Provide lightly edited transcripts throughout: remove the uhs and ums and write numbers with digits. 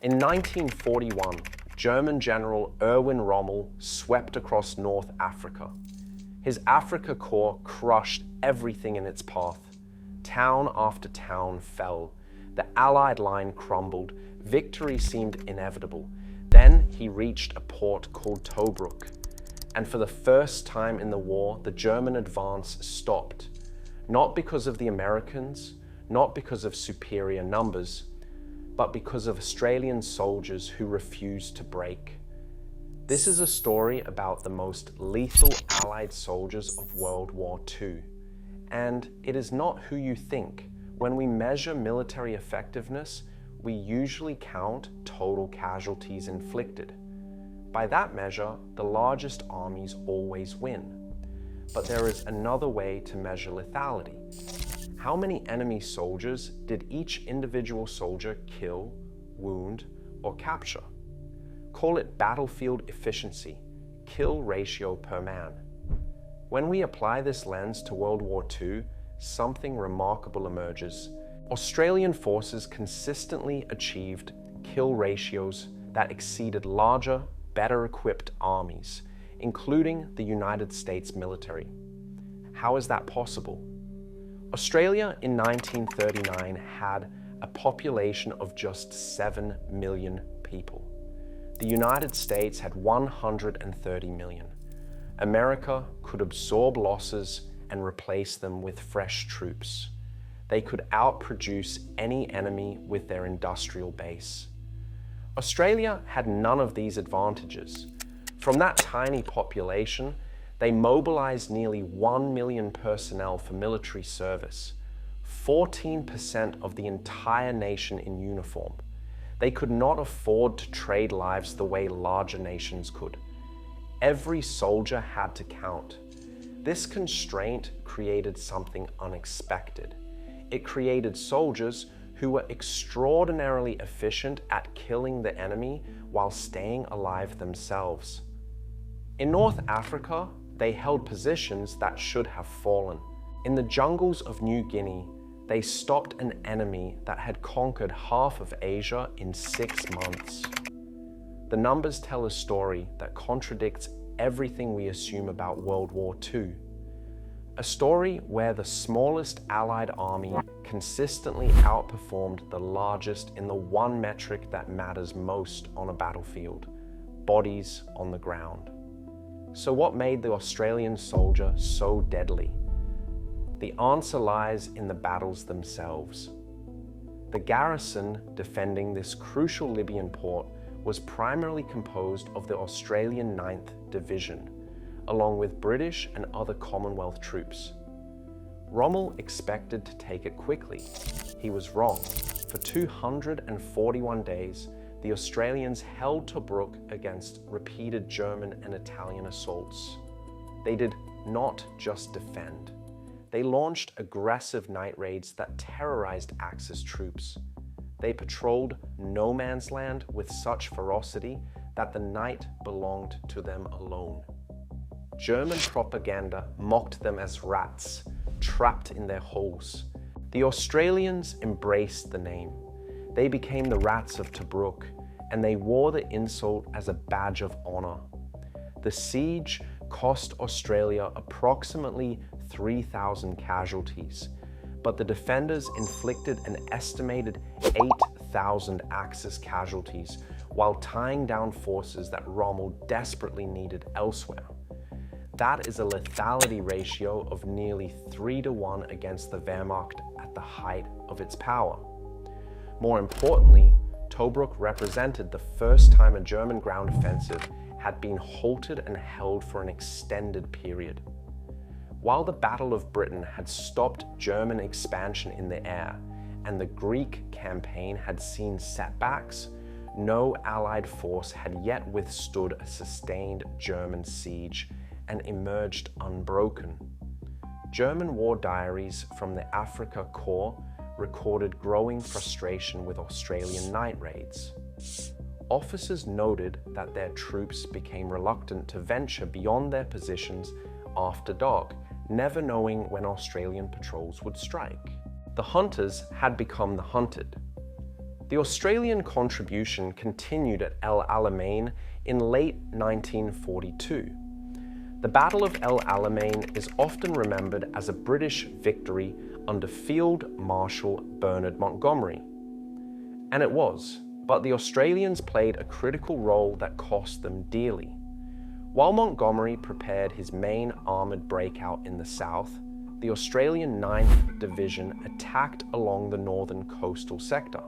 In 1941, German General Erwin Rommel swept across North Africa. His Afrika Korps crushed everything in its path. Town after town fell. The Allied line crumbled. Victory seemed inevitable. Then he reached a port called Tobruk. And for the first time in the war, the German advance stopped. Not because of the Americans, not because of superior numbers, but because of Australian soldiers who refused to break. This is a story about the most lethal Allied soldiers of World War II. And it is not who you think. When we measure military effectiveness, we usually count total casualties inflicted. By that measure, the largest armies always win. But there is another way to measure lethality. How many enemy soldiers did each individual soldier kill, wound, or capture? Call it battlefield efficiency, kill ratio per man. When we apply this lens to World War II, something remarkable emerges. Australian forces consistently achieved kill ratios that exceeded larger, better equipped armies, including the United States military. How is that possible? Australia in 1939 had a population of just 7 million people. The United States had 130 million. America could absorb losses and replace them with fresh troops. They could outproduce any enemy with their industrial base. Australia had none of these advantages. From that tiny population, they mobilized nearly 1 million personnel for military service, 14% of the entire nation in uniform. They could not afford to trade lives the way larger nations could. Every soldier had to count. This constraint created something unexpected. It created soldiers who were extraordinarily efficient at killing the enemy while staying alive themselves. In North Africa, they held positions that should have fallen. In the jungles of New Guinea, they stopped an enemy that had conquered half of Asia in 6 months. The numbers tell a story that contradicts everything we assume about World War II. A story where the smallest Allied army consistently outperformed the largest in the one metric that matters most on a battlefield: bodies on the ground. So what made the Australian soldier so deadly? The answer lies in the battles themselves. The garrison defending this crucial Libyan port was primarily composed of the Australian 9th Division, along with British and other Commonwealth troops. Rommel expected to take it quickly. He was wrong. For 241 days, the Australians held Tobruk against repeated German and Italian assaults. They did not just defend. They launched aggressive night raids that terrorized Axis troops. They patrolled no man's land with such ferocity that the night belonged to them alone. German propaganda mocked them as rats, trapped in their holes. The Australians embraced the name. They became the rats of Tobruk, and they wore the insult as a badge of honor. The siege cost Australia approximately 3,000 casualties, but the defenders inflicted an estimated 8,000 Axis casualties while tying down forces that Rommel desperately needed elsewhere. That is a lethality ratio of nearly 3-to-1 against the Wehrmacht at the height of its power. More importantly, Tobruk represented the first time a German ground offensive had been halted and held for an extended period. While the Battle of Britain had stopped German expansion in the air and the Greek campaign had seen setbacks, no Allied force had yet withstood a sustained German siege and emerged unbroken. German war diaries from the Afrika Korps recorded growing frustration with Australian night raids. Officers noted that their troops became reluctant to venture beyond their positions after dark, never knowing when Australian patrols would strike. The hunters had become the hunted. The Australian contribution continued at El Alamein in late 1942. The Battle of El Alamein is often remembered as a British victory under Field Marshal Bernard Montgomery. And it was, but the Australians played a critical role that cost them dearly. While Montgomery prepared his main armoured breakout in the south, the Australian 9th Division attacked along the northern coastal sector.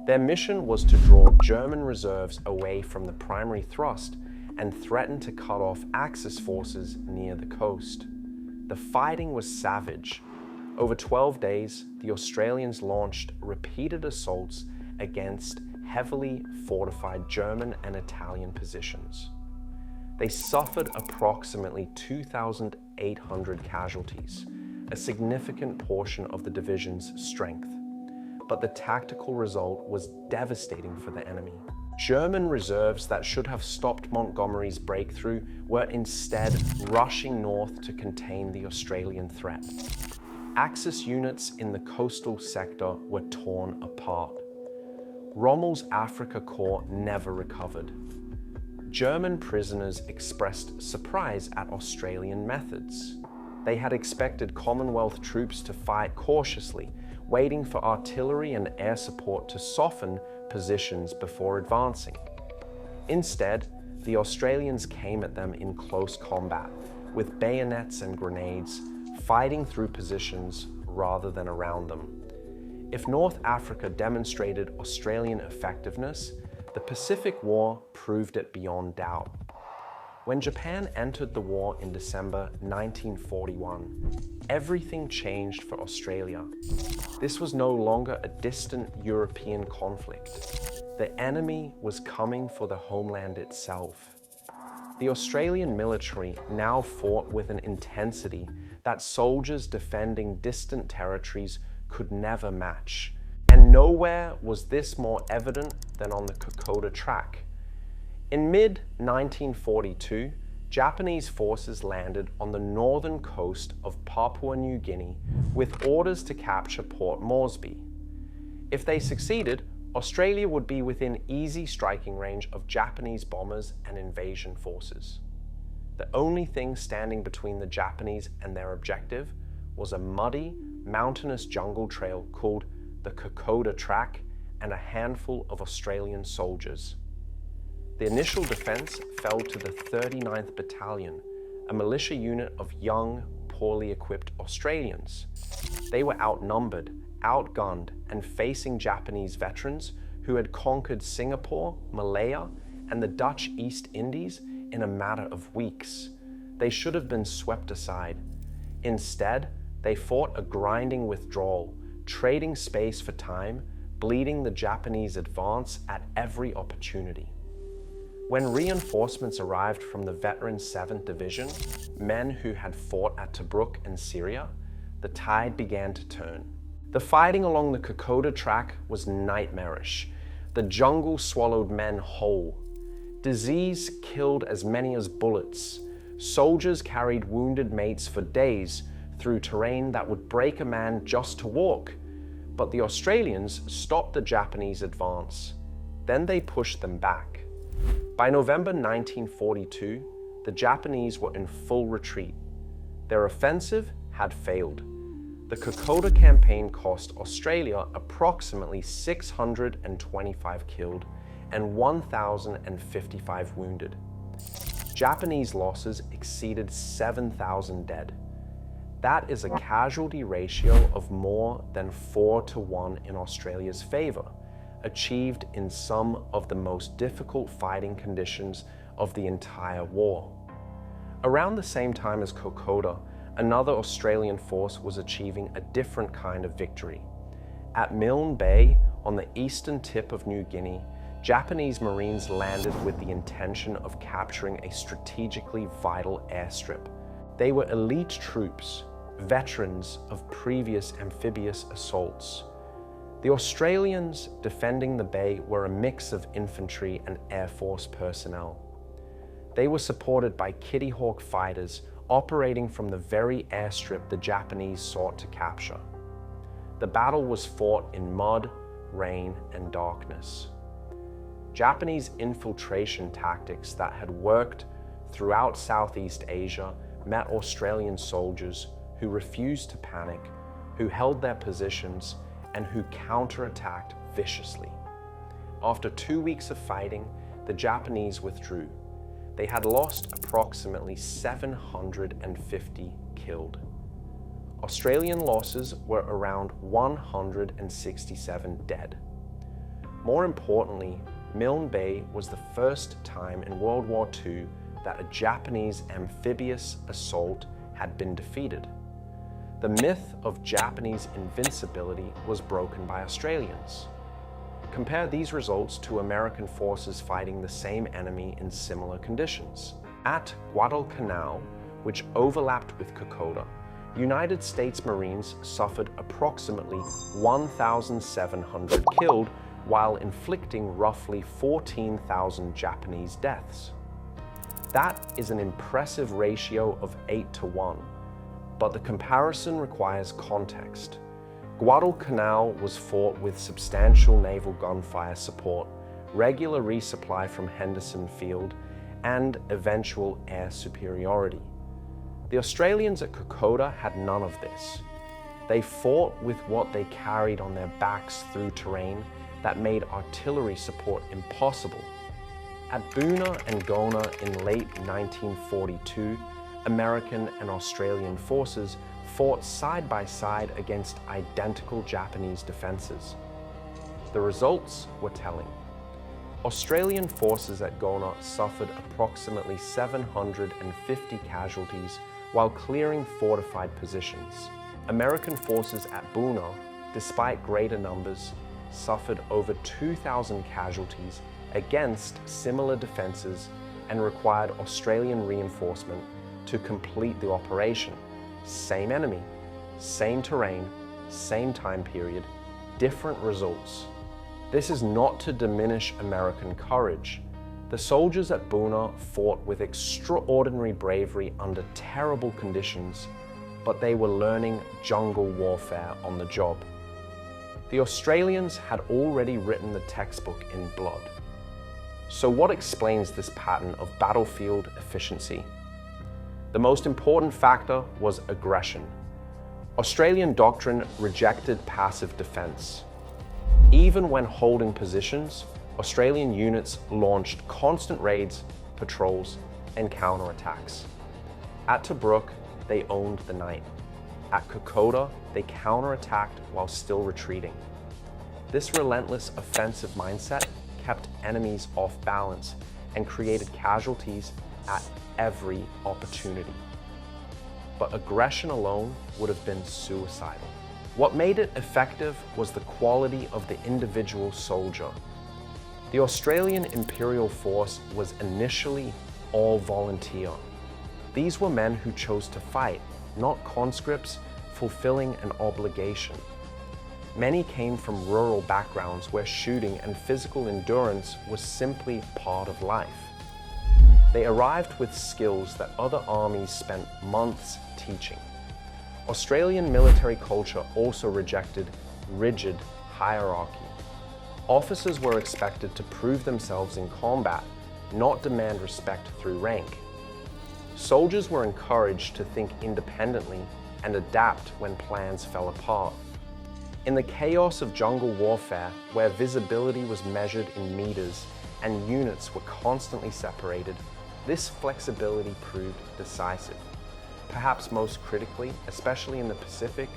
Their mission was to draw German reserves away from the primary thrust and threaten to cut off Axis forces near the coast. The fighting was savage. Over 12 days, the Australians launched repeated assaults against heavily fortified German and Italian positions. They suffered approximately 2,800 casualties, a significant portion of the division's strength. But the tactical result was devastating for the enemy. German reserves that should have stopped Montgomery's breakthrough were instead rushing north to contain the Australian threat. Axis units in the coastal sector were torn apart. Rommel's Afrika Korps never recovered. German prisoners expressed surprise at Australian methods. They had expected Commonwealth troops to fight cautiously, waiting for artillery and air support to soften positions before advancing. Instead, the Australians came at them in close combat, with bayonets and grenades, fighting through positions rather than around them. If North Africa demonstrated Australian effectiveness, the Pacific War proved it beyond doubt. When Japan entered the war in December 1941, everything changed for Australia. This was no longer a distant European conflict. The enemy was coming for the homeland itself. The Australian military now fought with an intensity that soldiers defending distant territories could never match. And nowhere was this more evident than on the Kokoda Track. In mid-1942, Japanese forces landed on the northern coast of Papua New Guinea with orders to capture Port Moresby. If they succeeded, Australia would be within easy striking range of Japanese bombers and invasion forces. The only thing standing between the Japanese and their objective was a muddy, mountainous jungle trail called the Kokoda Track and a handful of Australian soldiers. The initial defense fell to the 39th Battalion, a militia unit of young, poorly equipped Australians. They were outnumbered, outgunned, and facing Japanese veterans who had conquered Singapore, Malaya, and the Dutch East Indies in a matter of weeks. They should have been swept aside. Instead, they fought a grinding withdrawal, trading space for time, bleeding the Japanese advance at every opportunity. When reinforcements arrived from the veteran 7th Division, men who had fought at Tobruk and Syria, the tide began to turn. The fighting along the Kokoda Track was nightmarish. The jungle swallowed men whole. Disease killed as many as bullets. Soldiers carried wounded mates for days through terrain that would break a man just to walk. But the Australians stopped the Japanese advance. Then they pushed them back. By November 1942, the Japanese were in full retreat. Their offensive had failed. The Kokoda campaign cost Australia approximately 625 killed and 1,055 wounded. Japanese losses exceeded 7,000 dead. That is a casualty ratio of more than 4-to-1 in Australia's favor, achieved in some of the most difficult fighting conditions of the entire war. Around the same time as Kokoda, another Australian force was achieving a different kind of victory. At Milne Bay, on the eastern tip of New Guinea, Japanese Marines landed with the intention of capturing a strategically vital airstrip. They were elite troops, veterans of previous amphibious assaults. The Australians defending the bay were a mix of infantry and Air Force personnel. They were supported by Kitty Hawk fighters operating from the very airstrip the Japanese sought to capture. The battle was fought in mud, rain, and darkness. Japanese infiltration tactics that had worked throughout Southeast Asia met Australian soldiers who refused to panic, who held their positions, and who counterattacked viciously. After 2 weeks of fighting, the Japanese withdrew. They had lost approximately 750 killed. Australian losses were around 167 dead. More importantly, Milne Bay was the first time in World War II that a Japanese amphibious assault had been defeated. The myth of Japanese invincibility was broken by Australians. Compare these results to American forces fighting the same enemy in similar conditions. At Guadalcanal, which overlapped with Kokoda, United States Marines suffered approximately 1,700 killed while inflicting roughly 14,000 Japanese deaths. That is an impressive ratio of 8-to-1, but the comparison requires context. Guadalcanal was fought with substantial naval gunfire support, regular resupply from Henderson Field, and eventual air superiority. The Australians at Kokoda had none of this. They fought with what they carried on their backs through terrain that made artillery support impossible. At Boona and Gona in late 1942, American and Australian forces fought side by side against identical Japanese defenses. The results were telling. Australian forces at Gona suffered approximately 750 casualties while clearing fortified positions. American forces at Boona, despite greater numbers, suffered over 2,000 casualties against similar defenses and required Australian reinforcement to complete the operation. Same enemy, same terrain, same time period, different results. This is not to diminish American courage. The soldiers at Boona fought with extraordinary bravery under terrible conditions, but they were learning jungle warfare on the job. The Australians had already written the textbook in blood. So what explains this pattern of battlefield efficiency? The most important factor was aggression. Australian doctrine rejected passive defense. Even when holding positions, Australian units launched constant raids, patrols, and counterattacks. At Tobruk, they owned the night. At Kokoda, they counterattacked while still retreating. This relentless offensive mindset kept enemies off balance and created casualties at every opportunity. But aggression alone would have been suicidal. What made it effective was the quality of the individual soldier. The Australian Imperial Force was initially all volunteer. These were men who chose to fight, not conscripts fulfilling an obligation. Many came from rural backgrounds where shooting and physical endurance was simply part of life. They arrived with skills that other armies spent months teaching. Australian military culture also rejected rigid hierarchy. Officers were expected to prove themselves in combat, not demand respect through rank. Soldiers were encouraged to think independently and adapt when plans fell apart. In the chaos of jungle warfare, where visibility was measured in meters and units were constantly separated, this flexibility proved decisive. Perhaps most critically, especially in the Pacific,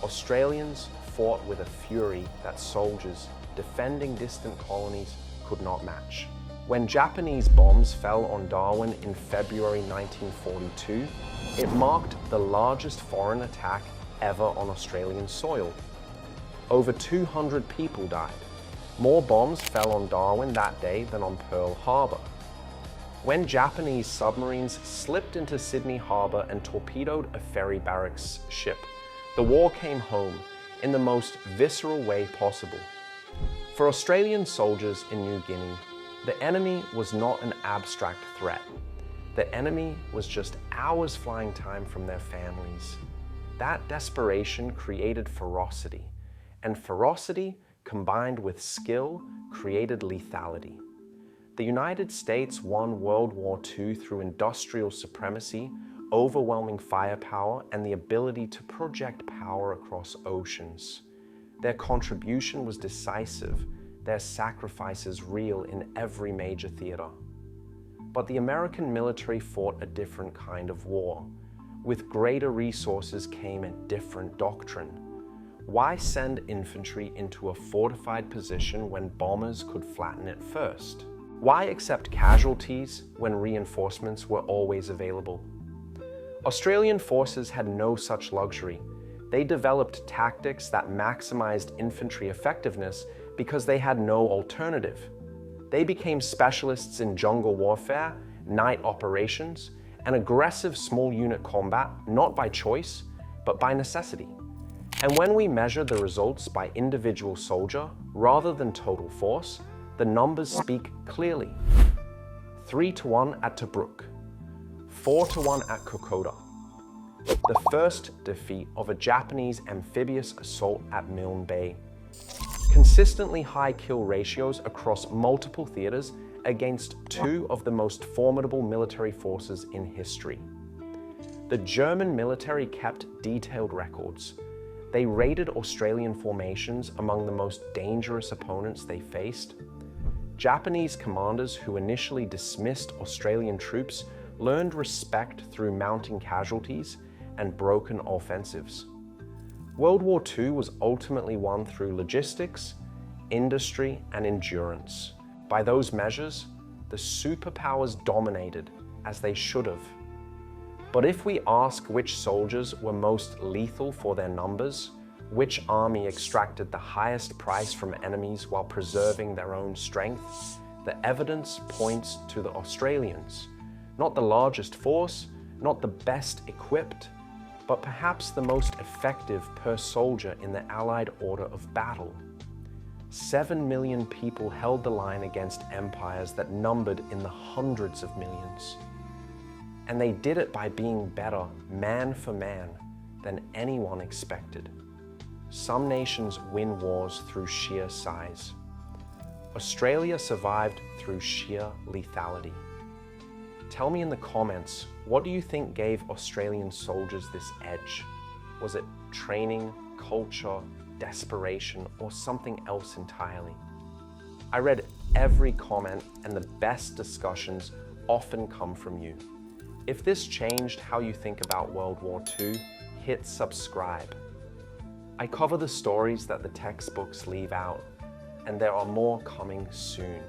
Australians fought with a fury that soldiers defending distant colonies could not match. When Japanese bombs fell on Darwin in February 1942, it marked the largest foreign attack ever on Australian soil. Over 200 people died. More bombs fell on Darwin that day than on Pearl Harbor. When Japanese submarines slipped into Sydney Harbor and torpedoed a ferry barracks ship, the war came home in the most visceral way possible. For Australian soldiers in New Guinea, the enemy was not an abstract threat. The enemy was just hours flying time from their families. That desperation created ferocity, and ferocity combined with skill, created lethality. The United States won World War II through industrial supremacy, overwhelming firepower, and the ability to project power across oceans. Their contribution was decisive, their sacrifices real in every major theater. But the American military fought a different kind of war. With greater resources came a different doctrine. Why send infantry into a fortified position when bombers could flatten it first? Why accept casualties when reinforcements were always available? Australian forces had no such luxury. They developed tactics that maximized infantry effectiveness because they had no alternative. They became specialists in jungle warfare, night operations, and aggressive small unit combat, not by choice, but by necessity. And when we measure the results by individual soldier rather than total force, the numbers speak clearly. 3-1 at Tobruk, 4-1 at Kokoda. The first defeat of a Japanese amphibious assault at Milne Bay. Consistently high kill ratios across multiple theaters against two of the most formidable military forces in history. The German military kept detailed records. They rated Australian formations among the most dangerous opponents they faced. Japanese commanders who initially dismissed Australian troops learned respect through mounting casualties and broken offensives. World War II was ultimately won through logistics, industry, and endurance. By those measures, the superpowers dominated, as they should have. But if we ask which soldiers were most lethal for their numbers, which army extracted the highest price from enemies while preserving their own strength, the evidence points to the Australians. Not the largest force, not the best equipped, but perhaps the most effective per soldier in the Allied order of battle. 7 million people held the line against empires that numbered in the hundreds of millions. And they did it by being better, man for man, than anyone expected. Some nations win wars through sheer size. Australia survived through sheer lethality. Tell me in the comments, what do you think gave Australian soldiers this edge? Was it training, culture, desperation, or something else entirely? I read every comment, and the best discussions often come from you. If this changed how you think about World War II, hit subscribe. I cover the stories that the textbooks leave out, and there are more coming soon.